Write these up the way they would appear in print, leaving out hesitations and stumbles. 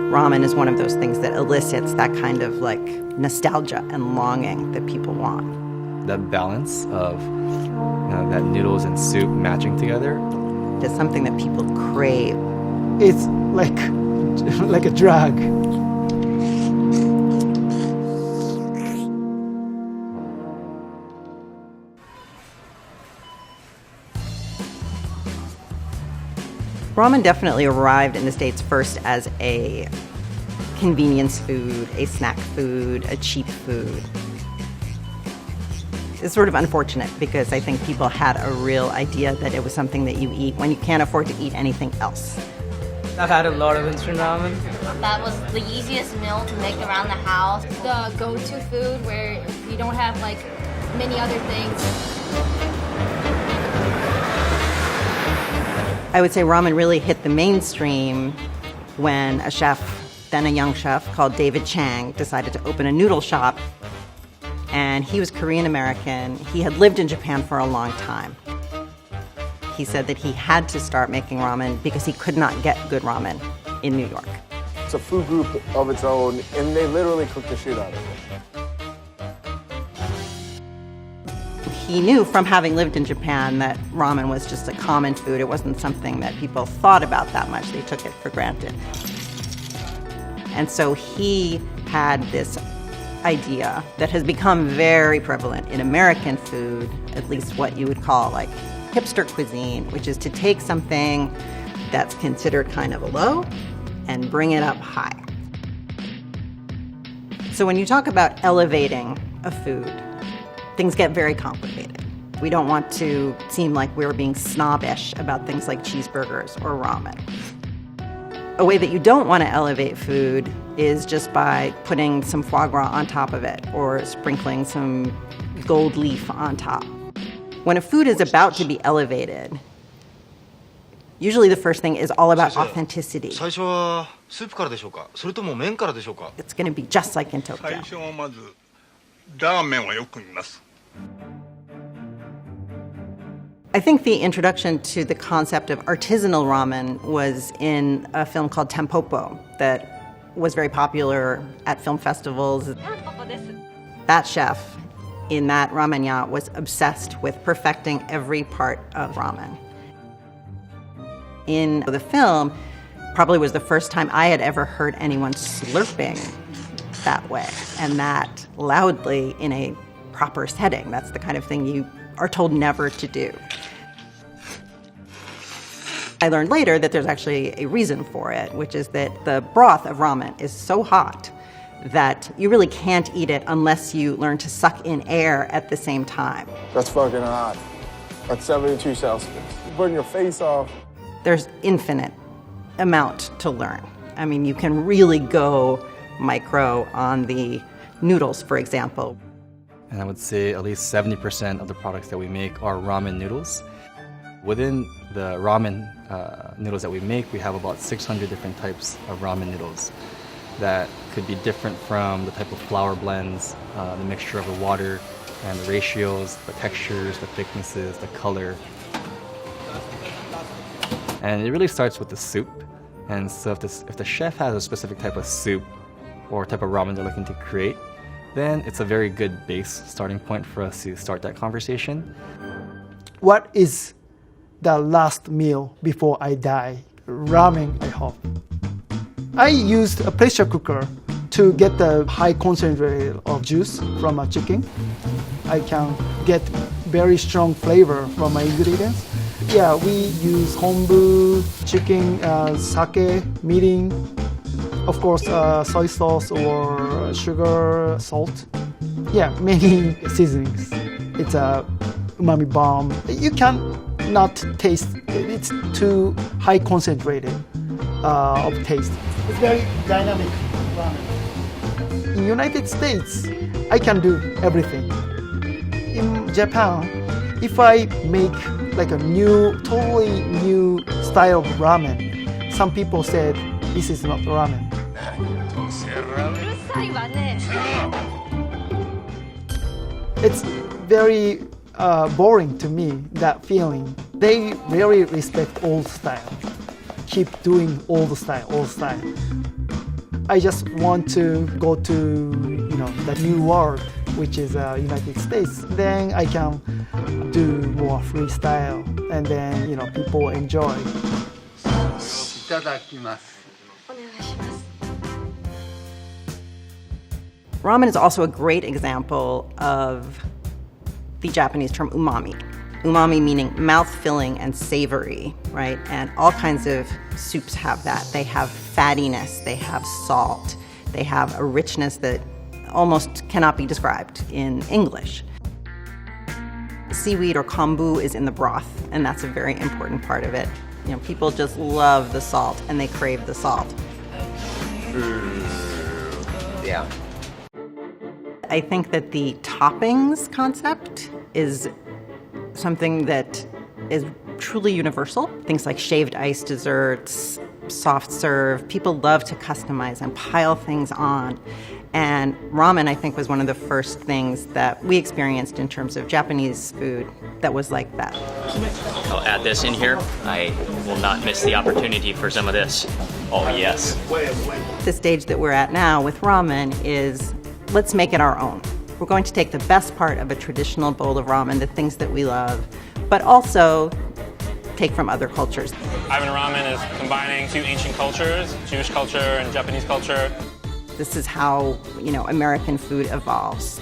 Ramen is one of those things that elicits that kind of like nostalgia and longing that people want. That balance of that noodles and soup matching together. It's something that people crave. It's like a drug. Ramen definitely arrived in the States first as a convenience food, a snack food, a cheap food. It's sort of unfortunate because I think people had a real idea that it was something that you eat when you can't afford to eat anything else. I've had a lot of instant ramen. That was the easiest meal to make around the house. The go-to food where you don't have like many other things. I would say ramen really hit the mainstream when a chef, then a young chef called David Chen, decided to open a noodle shop. And he was Korean American. He had lived in Japan for a long time. He said that he had to start making ramen because he could not get good ramen in New York. It's a food group of its own, and they literally cook the shit out of it. He knew from having lived in Japan that ramen was just a common food. It wasn't something that people thought about that much. They took it for granted. And so he had this idea that has become very prevalent in American food, at least what you would call like hipster cuisine, which is to take something that's considered kind of low and bring it up high. So when you talk about elevating a food, things get very complicated. We don't want to seem like we're being snobbish about things like cheeseburgers or ramen. A way that you don't want to elevate food is just by putting some foie gras on top of it or sprinkling some gold leaf on top. When a food is about to be elevated, usually the first thing is all about authenticity. It's going to be just like in Tokyo. I think the introduction to the concept of artisanal ramen was in a film called Tampopo that was very popular at film festivals. That chef in that ramen yacht was obsessed with perfecting every part of ramen. In the film, probably was the first time I had ever heard anyone slurping that way, and that loudly in a proper setting. That's the kind of thing you are told never to do. I learned later that there's actually a reason for it, which is that the broth of ramen is so hot that you really can't eat it unless you learn to suck in air at the same time. That's fucking hot. That's 72 Celsius. You burn your face off. There's infinite amount to learn. I mean, you can really go micro on the noodles, for example. And I would say at least 70% of the products that we make are ramen noodles. Within the ramen noodles that we make, we have about 600 different types of ramen noodles that could be different from the type of flour blends, the mixture of the water and the ratios, the textures, the thicknesses, the color. And it really starts with the soup. And so if the chef has a specific type of soup or type of ramen they're looking to create, then it's a very good base starting point for us to start that conversation. What is the last meal before I die? Ramen, I hope. I used a pressure cooker to get the high concentration of juice from a chicken. I can get very strong flavor from my ingredients. Yeah, we use kombu, chicken, sake, mirin, of course, soy sauce or sugar, salt. Yeah, many seasonings. It's a umami bomb. You can not taste, it's too high concentrated of taste. It's very dynamic ramen. In United States, I can do everything. In Japan, if I make like a totally new style of ramen, some people said this is not ramen. It's very boring to me, that feeling. They really respect old style. Keep doing old style. I just want to go to the new world, which is United States. Then I can do more freestyle, and then people enjoy. Ramen is also a great example of the Japanese term umami. Umami meaning mouth-filling and savory, right? And all kinds of soups have that. They have fattiness, they have salt, they have a richness that almost cannot be described in English. Seaweed or kombu is in the broth, and that's a very important part of it. People just love the salt, and they crave the salt. Yeah. I think that the toppings concept is something that is truly universal. Things like shaved ice desserts, soft serve. People love to customize and pile things on. And ramen, I think, was one of the first things that we experienced in terms of Japanese food that was like that. I'll add this in here. I will not miss the opportunity for some of this. Oh, yes. The stage that we're at now with ramen is, let's make it our own. We're going to take the best part of a traditional bowl of ramen, the things that we love, but also take from other cultures. Ivan Ramen is combining two ancient cultures, Jewish culture and Japanese culture. This is how, American food evolves.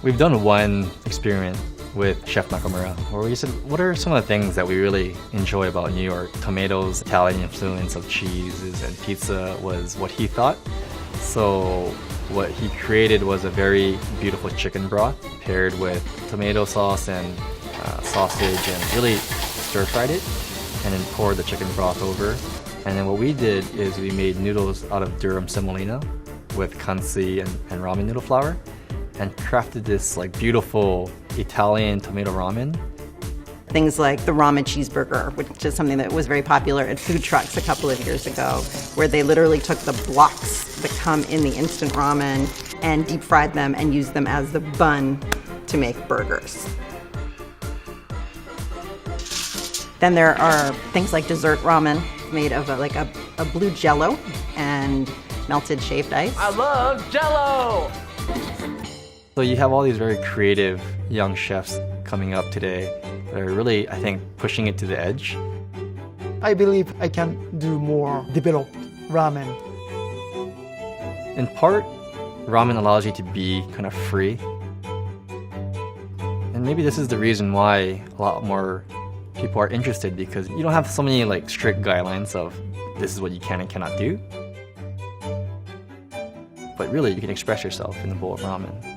We've done one experiment with Chef Nakamura where we said, what are some of the things that we really enjoy about New York? Tomatoes, Italian influence of cheeses, and pizza was what he thought. So what he created was a very beautiful chicken broth paired with tomato sauce and sausage, and really stir-fried it and then poured the chicken broth over. And then what we did is we made noodles out of durum semolina with kansi and ramen noodle flour, and crafted this beautiful Italian tomato ramen. Things like the ramen cheeseburger, which is something that was very popular at food trucks a couple of years ago, where they literally took the blocks that come in the instant ramen and deep fried them and used them as the bun to make burgers. Then there are things like dessert ramen made of a blue jello and melted shaved ice. I love Jell-O! So you have all these very creative young chefs coming up today that are really, I think, pushing it to the edge. I believe I can do more developed ramen. In part, ramen allows you to be kind of free. And maybe this is the reason why a lot more people are interested, because you don't have so many strict guidelines of this is what you can and cannot do. But really, you can express yourself in a bowl of ramen.